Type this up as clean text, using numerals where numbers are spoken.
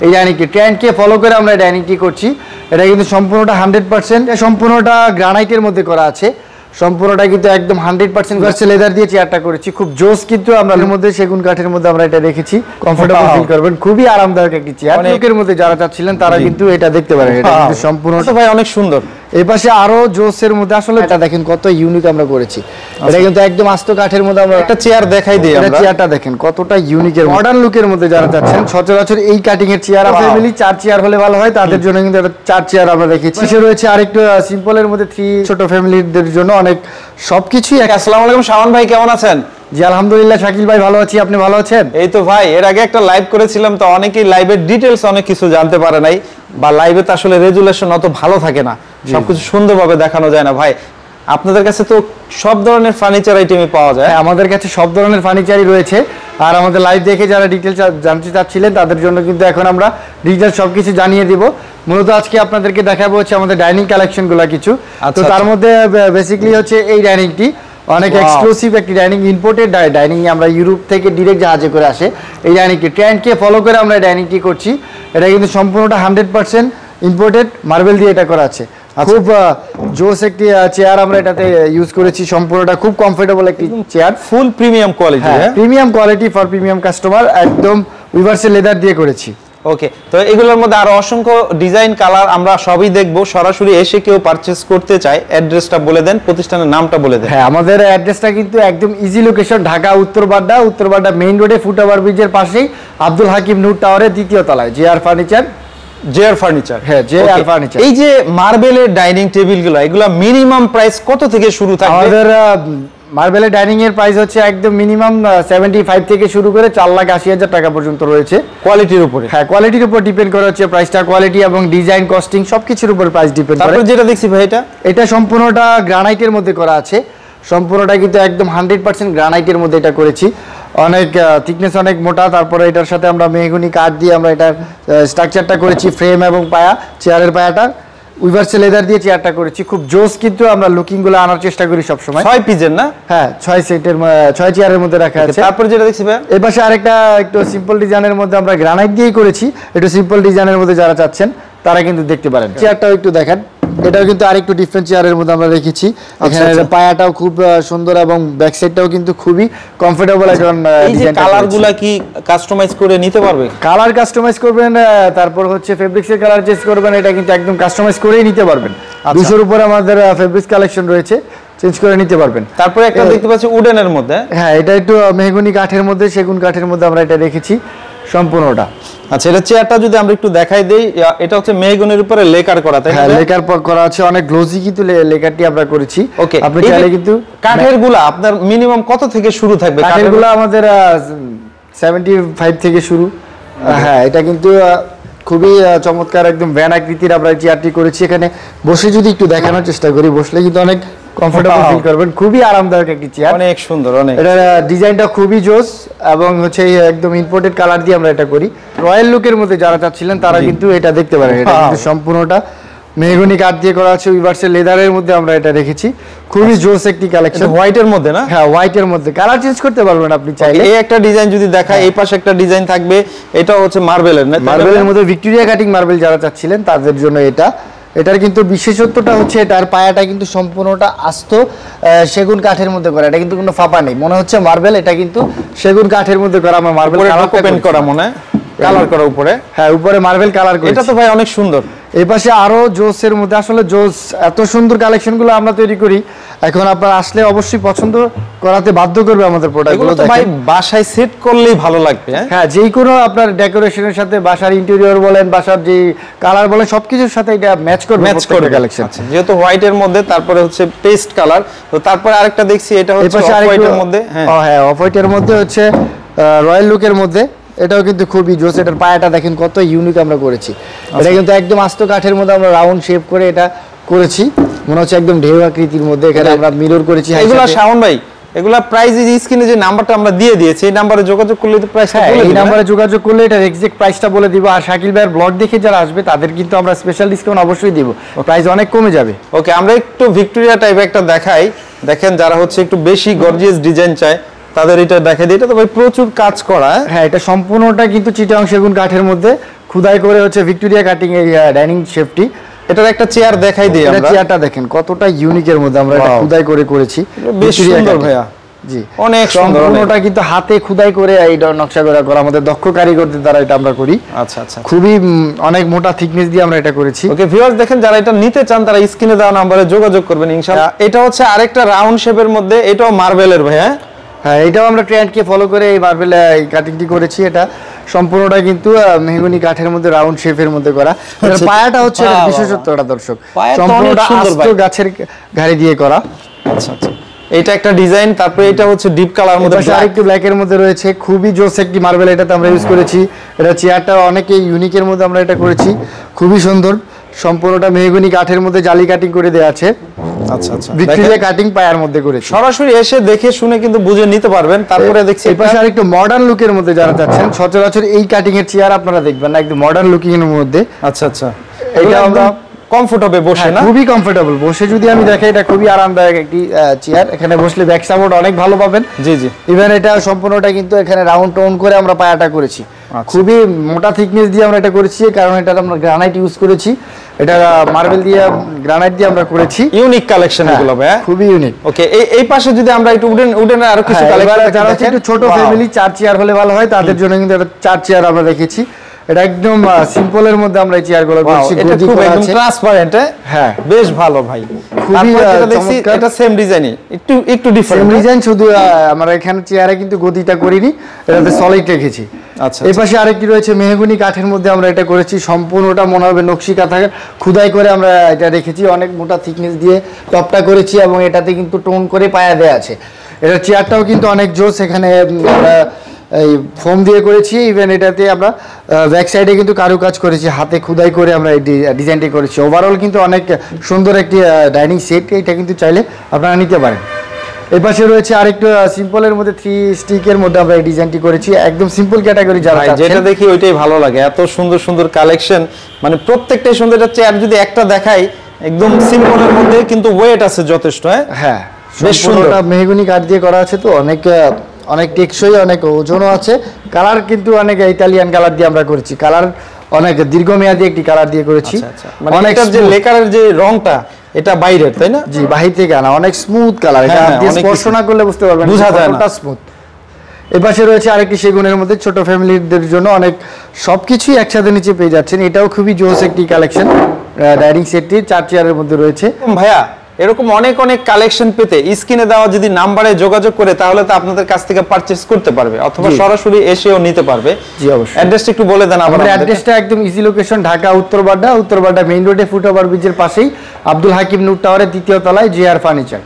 এই ডাইনিংটি ট্রেন্ডকে ফলো করে আমরা এই ডাইনিংটি করছি। এটা কিন্তু সম্পূর্ণটা 100% সম্পূর্ণটা গ্রানাইটের মধ্যে করা আছে। সম্পূর্ণটা কিন্তু একদম 100% ভার্সেল লেদার দিয়ে চেয়ারটা করেছি। খুব জোস কিন্তু আমরা এর মধ্যে সেগুন কাঠের মধ্যে আমরা এটা রেখেছি। কমফোর্টেবল ফিল করবেন, খুবই আরামদায়ক একটি চেয়ার। লুকের মধ্যে যারা চাচ্ছিলেন তারা কিন্তু এটা দেখতে পারেন। এটা কিন্তু সম্পূর্ণটা ভাই অনেক সুন্দর। এই পাশে আরো জোসের মধ্যে আসলে এটা দেখেন কত ইউনিক আমরা করেছি। এটা কিন্তু একদম আস্ত কাঠের মধ্যে আমরা একটা চেয়ার দেখাই দিই আমরা। চেয়ারটা দেখেন কতটা ইউনিক এর মডার্ন লুকের মধ্যে যারা চাচ্ছেন সচরাচর এই কাটিং এর চেয়ার ফ্যামিলি 4 চেয়ার হলে ভালো হয়, তাদের জন্য কিন্তু এটা 4 চেয়ার আমরা রেখেছি। পাশে রয়েছে আরেকটু সিম্পলের মধ্যে 3 ছোট ফ্যামিলিদের জন্য অনেক সবকিছুই। আসসালামু আলাইকুম শাওন ভাই, কেমন আছেন? জি আলহামদুলিল্লাহ শাকিল ভাই ভালো আছি, আপনি ভালো আছেন? এই তো ভাই, এর আগে একটা লাইভ করেছিলাম, তো অনেকেই লাইভের ডিটেইলস অনেক কিছু জানতে পারে নাই, বা লাইভে তো আসলে রেজুলেশন অত ভালো থাকে না, সবকিছু সুন্দরভাবে দেখানো যায় না। ভাই আপনাদের কাছে তো সব ধরনের ফার্নিচার আইটেমই পাওয়া যায়। আমাদের কাছে সব ধরনের ফার্নিচারই রয়েছে, আর আমাদের লাইভ দেখে যারা ডিটেইলস জানতে চাচ্ছিলেন তাদের জন্য কিন্তু এখন আমরা ডিটেইলস সবকিছু জানিয়ে দিব। মূলত আজকে আপনাদেরকে দেখাবো হচ্ছে আমাদের ডাইনিং কালেকশনগুলো কিছু। তো তার মধ্যে বেসিক্যালি হচ্ছে এই ডাইনিংটি অনেক এক্সক্লুসিভ একটি ডাইনিং, ইম্পোর্টেড ডাইনিং, আমরা ইউরোপ থেকে ডিরেক্ট জাহাজে করে আসে এই ডাইনিংটি। ট্রেন্ডকে ফলো করে আমরা এই ডাইনিংটি করছি। এটা কিন্তু সম্পূর্ণটা 100% ইম্পোর্টেড মার্বেল দিয়ে এটা করা আছে। খুব জোস একটি চেয়ার আমরা এটাতে ইউজ করেছি। সম্পূর্ণটা খুব কমফোর্টেবল একটি chair, full premium quality. Premium quality for premium customer, একদম ইউনিভার্সাল লেদার দিয়ে করেছি। ওকে, তো এগুলোর মধ্যে আরো অসংখ্য ডিজাইন, কালার আমরা সবই দেখবো। সরাসরি এসে কেউ পারচেজ করতে চায়, অ্যাড্রেসটা বলে দেন, প্রতিষ্ঠানের নামটা বলে দেন। হ্যাঁ, আমাদের অ্যাড্রেসটা কিন্তু একদম easy location, Dhaka Uttar Badda main রোডে ফুটওভার ব্রিজের পাশেই আব্দুল হাকিম নূর টাওয়ারের 2য় তলায় জেআর ফার্নিচার। হ্যাঁ, জেআর ফার্নিচার। এই যে মার্বেলের ডাইনিং টেবিলগুলো, এগুলা মিনিমাম প্রাইস কত থেকে শুরু থাকে? আমাদের মার্বেলের ডাইনিং এর প্রাইস হচ্ছে একদম মিনিমাম 75 থেকে শুরু করে 4,80,000 টাকা পর্যন্ত রয়েছে। কোয়ালিটির উপরে? হ্যাঁ, কোয়ালিটির উপর ডিপেন্ড করে হচ্ছে প্রাইসটা, কোয়ালিটি এবং ডিজাইন, কস্টিং সবকিছুর উপর প্রাইস ডিপেন্ড করে। তারপর যেটা দেখছি ভাই, এটা সম্পূর্ণটা গ্রানাইটের মধ্যে করা আছে। সম্পূর্ণটা কিন্তু একদম 100% গ্রানাইটের মধ্যে এটা করেছি। অনেক থিকনেস অনেক মোটা। তারপরে এটার সাথে আমরা মেহগনি কাঠ দিয়ে আমরা এটার স্ট্রাকচারটা করেছি, ফ্রেম এবং পায়া, চেয়ারের পায়াটা ইউনিভার্সাল লেদার দিয়ে চেয়ারটা করেছি। খুব জোস কিন্তু আমরা লুকিং গুলো আনার চেষ্টা করি সব সময়। 6 পিসের না? হ্যাঁ, 6 সেটের 6 চেয়ারের মধ্যে রাখা আছে। তারপর যেটা দেখছি ভাই, এই পাশে আরেকটা একটু সিম্পল ডিজাইনের মধ্যে আমরা গ্রানাইট দিয়েই করেছি। একটু সিম্পল ডিজাইনের মধ্যে যারা চাচ্ছেন তারা কিন্তু দেখতে পারেন। চেয়ারটাও একটু দেখেন, এটাও কিন্তু আরেকটু ডিফারেন্ট চেয়ারের মধ্যে আমরা রেখেছি। এখানে পায়াটাও খুব সুন্দর এবং ব্যাক সাইডটাও কিন্তু খুবই কমফোর্টেবল। এখন এই যে কালারগুলা কি কাস্টমাইজ করে নিতে পারবে? কালার কাস্টমাইজ করবেন, তারপর হচ্ছে ফেব্রিক্সের কালার চেঞ্জ করবেন, এটা কিন্তু একদম কাস্টমাইজ করেই নিতে পারবেন। 200-র উপরে আমাদের ফেব্রিক্স কালেকশন রয়েছে, চেঞ্জ করে নিতে পারবেন। তারপরে একটা দেখতে পাচ্ছি উডেনের মধ্যে। হ্যাঁ, এটা একটু মেহগনি কাঠের মধ্যে, সেগুন কাঠের মধ্যে আমরা এটা রেখেছি সম্পূর্ণটা। আচ্ছা, এটা চেয়ারটা যদি আমরা একটু দেখাই দেই, এটা হচ্ছে মেহগনির উপরে লেকার করা, তাই না? হ্যাঁ, লেকার করা আছে, অনেক গ্লোজি কিন্তু লেকারটি আমরা করেছি। ওকে, আপনি চাইলে কিন্তু কাঠের গুলা আপনার মিনিমাম কত থেকে শুরু থাকবে? কাঠের গুলা আমাদের 75 থেকে শুরু। হ্যাঁ, এটা কিন্তু খুবই চমৎকার একদম ভ্যান আকৃতির আমরা চেয়ারটি করেছি। এখানে বসে যদি একটু দেখানোর চেষ্টা করি, বসলে কিন্তু অনেক কমফোর্টেবল ফিল করবেন। খুবই আরামদায়ক একটি চেয়ার, অনেক সুন্দর। অনেক এটা ডিজাইনটা খুবই জোস এবং হচ্ছে একদম ইম্পোর্টেড কালার দিয়ে আমরা এটা করি। রয়্যাল লুকের মধ্যে যারা চাচ্ছিলেন তারা কিন্তু এটা দেখতে পারেন। এটা কিন্তু সম্পূর্ণটা মেহগনি কাঠ দিয়ে করা আছে, ইউনিভার্সাল লেদারের মধ্যে আমরা এটা রেখেছি। খুবই জোস একটি কালেকশন। হোয়াইটের মধ্যে না? হ্যাঁ, হোয়াইটের মধ্যে কালার চেঞ্জ করতে পারবেন আপনি চাইলে। এই একটা ডিজাইন যদি দেখায়, এই পাশে একটা ডিজাইন থাকবে, এটা হচ্ছে মার্বেলের না? মার্বেলের মধ্যে ভিক্টোরিয়া কাটিং মার্বেল যারা চাচ্ছিলেন তাদের জন্য এটা। এটার কিন্তু বিশেষত্বটা হচ্ছে এটার পায়াটা কিন্তু সম্পূর্ণটা আস্ত সেগুন কাঠের মধ্যে করা। এটা কিন্তু কোনো ফাঁপা নেই, মনে হচ্ছে মার্বেল, এটা কিন্তু সেগুন কাঠের মধ্যে করা। আমরা মার্বেল কালার পেন্ট করা, মনে হয় কালার করা উপরে। হ্যাঁ, উপরে মার্বেল কালার করা। এটা তো ভাই অনেক সুন্দর। এই পাশে আরো জোসের মধ্যে আসলে জোস, এত সুন্দর কালেকশনগুলো আমরা তৈরি করি। এখন আপনারা আসলে অবশ্যই পছন্দ করাতে বাধ্য করবে আমাদের প্রোডাক্টগুলো। ভাই বাসায় সেট করলেই ভালো লাগবে। হ্যাঁ, যে কোনো আপনার ডেকোরেশনের সাথে, বাসার ইন্টেরিয়র বলেন, বাসার যে কালার বলেন, সবকিছুর সাথে এটা ম্যাচ করবে কালেকশন। যেহেতু হোয়াইটের মধ্যে, তারপরে হচ্ছে পেস্ট কালার, তো তারপরে আরেকটা দেখছি এটা হচ্ছে অফ হোয়াইটের মধ্যে। হ্যাঁ, অফ হোয়াইটের মধ্যে হচ্ছে রয়্যাল লুকের মধ্যে। এটাও কিন্তু খুবই জোস। এটার পায়াটা দেখেন কত ইউনিক আমরা করেছি। এটা কিন্তু একদম আস্ত কাঠের মধ্যে আমরা রাউন্ড শেপ করে এটা করেছি, মনে হচ্ছে একদম ঢেউ আকৃতির মধ্যে। এখানে আমরা মিরর করেছি। এগুলা শাওন ভাই, এগুলা প্রাইস এই স্ক্রিনে যে নাম্বারটা আমরা দিয়ে দিয়েছি, এই নাম্বারে যোগাযোগ করলে তো প্রাইসটা বলে দিই। এই নাম্বারে যোগাযোগ করলে এটা এক্সাক্ট প্রাইসটা বলে দিব। আর শাকিল ভাইয়ের ব্লগ দেখে যারা আসবে তাদের কিন্তু আমরা স্পেশাল ডিসকাউন্ট অবশ্যই দিব, প্রাইস অনেক কমে যাবে। ওকে, আমরা একটু ভিক্টোরিয়া টাইপ একটা দেখাই। দেখেন, যারা হচ্ছে একটু বেশি গর্জিয়াস ডিজাইন চায় তাদের এটা দেখাই দিই। এটা তো ভাই প্রচুর কাজ করা। হ্যাঁ, এটা সম্পূর্ণটা কিন্তু চিটাগাং সেগুন কাঠের মধ্যে খুদাই করে হচ্ছে ভিক্টোরিয়া কাটিং এই ডাইনিং শেফটি। এটার একটা চেয়ার দেখাই দিই আমরা। চেয়ারটা দেখেন কতটা ইউনিকের মধ্যে আমরা এটা খুদাই করে করেছি, বেশ সুন্দর ভাইয়া। জি অনেক সুন্দর, সম্পূর্ণটা কিন্তু হাতে খুদাই করে এই নকশা করা আমাদের দক্ষ কারিগরদের দ্বারা এটা আমরা করি। আচ্ছা আচ্ছা, খুবই অনেক মোটা থিকনেস দিয়ে আমরা এটা করেছি। ওকে ভিউয়ার্স, দেখেন যারা এটা নিতে চান তারা স্ক্রিনে দেওয়া নম্বরে যোগাযোগ করবেন ইনশাআল্লাহ। এটা হচ্ছে আরেকটা রাউন্ড শেপের মধ্যে, এটাও মার্বেলের ভাইয়া। হ্যাঁ, এটাও আমরা ট্রেন্ডকে ফলো করে এই মার্বেল এই কাটিংটি করেছি। এটা সম্পূর্ণটা কিন্তু মেহগনি কাঠের মধ্যে রাউন্ড শেপের মধ্যে করা। এর পায়াটা হচ্ছে এটা বিশেষত্বটা দর্শক, সম্পূর্ণটা আস্ত গাছের গাড়ি দিয়ে করা। আচ্ছা আচ্ছা, এটা একটা ডিজাইন। তারপরে এটা হচ্ছে ডিপ কালার মধ্যে, আরেকটু ব্ল্যাক এর মধ্যে রয়েছে। খুবই জোস একটি মার্বেল এটাতে আমরা ইউজ করেছি। এটা চেয়ারটা অনেকে ইউনিকের মধ্যে আমরা এটা করেছি, খুবই সুন্দর। সম্পূর্ণটা মেহগনি কাঠের মধ্যে জালি কাটিং করে দেওয়া আছে। আচ্ছা আচ্ছা, ভিক্টোরিয়া কাটিং পায়ার মধ্যে করেছি। সরাসরি এসে দেখে শুনে কিন্তু বুঝে নিতে পারবেন। তারপরে দেখছি এই পাশে আরেকটু মডার্ন লুকের মধ্যে যারা চাচ্ছেন, সচরাচর এই কাটিং এর চেয়ার আপনারা দেখবেন না, একদম মডার্ন লুকিং এর মধ্যে। আচ্ছা আচ্ছা, এটা আমরা কমফোর্টেবল বসে না, খুবই কমফোর্টেবল বসে। যদি আমি দেখাই, এটা খুবই আরামদায়ক একটি চেয়ার। এখানে বসলে ব্যাক সাপোর্ট অনেক ভালো পাবেন। জি জি, ইভেন এটা সম্পূর্ণটা কিন্তু এখানে রাউন্ড টোন করে আমরা পায়াটা করেছি। খুবই মোটা থিকনেস দিয়ে আমরা এটা করেছি, কারণ এটা আমরা গ্রানাইট ইউজ করেছি। এটা মার্বেল দিয়ে গ্রানাইট দিয়ে আমরা করেছি। ইউনিক কালেকশন এগুলো ভাই, খুবই ইউনিক। ওকে, এই পাশে যদি আমরা একটু উডেন আরো কিছু কালেকশন, যারা একটু ছোট ফ্যামিলি 4 চেয়ার হলে ভালো হয়, তাদের জন্য কিন্তু এটা 4 চেয়ার আমরা রেখেছি। এটা একদম সিম্পলের মধ্যে আমরা এই চেয়ারগুলো করেছি। এটা খুব একদম ট্রান্সপারেন্ট। হ্যাঁ, বেশ ভালো ভাই। খুবই দেখছি এটা সেম ডিজাইনই, একটু ডিফারেন্ট ডিজাইন, শুধু আমরা এখানে চেয়ারে কিন্তু গদিটা করিনি, এটাতে সলিড রেখেছি। আচ্ছা, এই পাশে আরেকটি রয়েছে মেহগনি কাঠের মধ্যে আমরা এটা করেছি। সম্পূর্ণটা মনে হবে নকশি কাঁথা খুদাই করে আমরা এটা রেখেছি, অনেক মোটা থিকনেস দিয়ে টপটা করেছি, এবং এটাতে কিন্তু টোন করে পায়া দেয়া আছে। এটা চেয়ারটাও কিন্তু অনেক জোস। এখানে আমরা এই ফোম দিয়ে করেছি। ইভেন এটাতে আমরা ব্যাক সাইডে কিন্তু কারুকাজ করেছি, হাতে খুদাই করে আমরা এই ডিজাইনটি করেছি। ওভারঅল কিন্তু অনেক সুন্দর একটি ডাইনিং সেট। এটা কিন্তু চাইলে আপনারা নিতে পারেন। এই পাশে রয়েছে আরেকটু সিম্পলের মধ্যে 3 স্টিকের মধ্যে আমরা এই ডিজাইনটি করেছি। একদম সিম্পল ক্যাটাগরি যারা চাচ্ছেন, যেটা দেখি ওইটাই ভালো লাগে। এত সুন্দর সুন্দর কালেকশন, মানে প্রত্যেকটাই সুন্দর। একটা চেয়ার যদি একটা দেখাই, একদম সিম্পলের মধ্যে কিন্তু ওয়েট আছে যথেষ্ট। হ্যাঁ, বেশ সুন্দর। মেহগনি কাঠ দিয়ে করা আছে, তো অনেক টেকসই, অনেক ওজনও আছে। কালার কিন্তু অনেক ইতালিয়ান কালার দিয়ে আমরা করেছি। কালার অনেক দীর্ঘমেয়াদী একটি কালার দিয়ে করেছি। অনেক যে লেকারের যে রংটা, এটা বাইরের, তাই না? জি, বাহির থেকে আনা। অনেক স্মুথ কালার, এটা দিয়ে স্পর্শ না করলে বুঝতে পারবেন, বোঝা যায় না, স্মুথ। এই পাশে রয়েছে আরেকটি সেগুনের মধ্যে, ছোট ফ্যামিলিদের জন্য অনেক সবকিছুই একসাথে নিচে পেয়ে যাচ্ছেন। এটাও খুবই জোস একটি কালেকশন। ডাইনিং সেটটি 4 চেয়ারের মধ্যে রয়েছে। ভাইয়া, এরকম অনেক কালেকশন পেতে স্ক্রিনে দেওয়া যদি নাম্বারে যোগাযোগ করে, তাহলে তো আপনাদের কাছ থেকে পারচেজ করতে পারবে, অথবা সরাসরি এসেও নিতে পারবে। জি অবশ্যই। অ্যাড্রেসটা একটু বলে দেন। আমাদের অ্যাড্রেসটা একদম easy location, Dhaka Uttar Badda main রোডে ফুটওভার ব্রিজের পাশেই আব্দুল হাকিম নূর টাওয়ারের 3য় তলায় JR ফার্নিচার।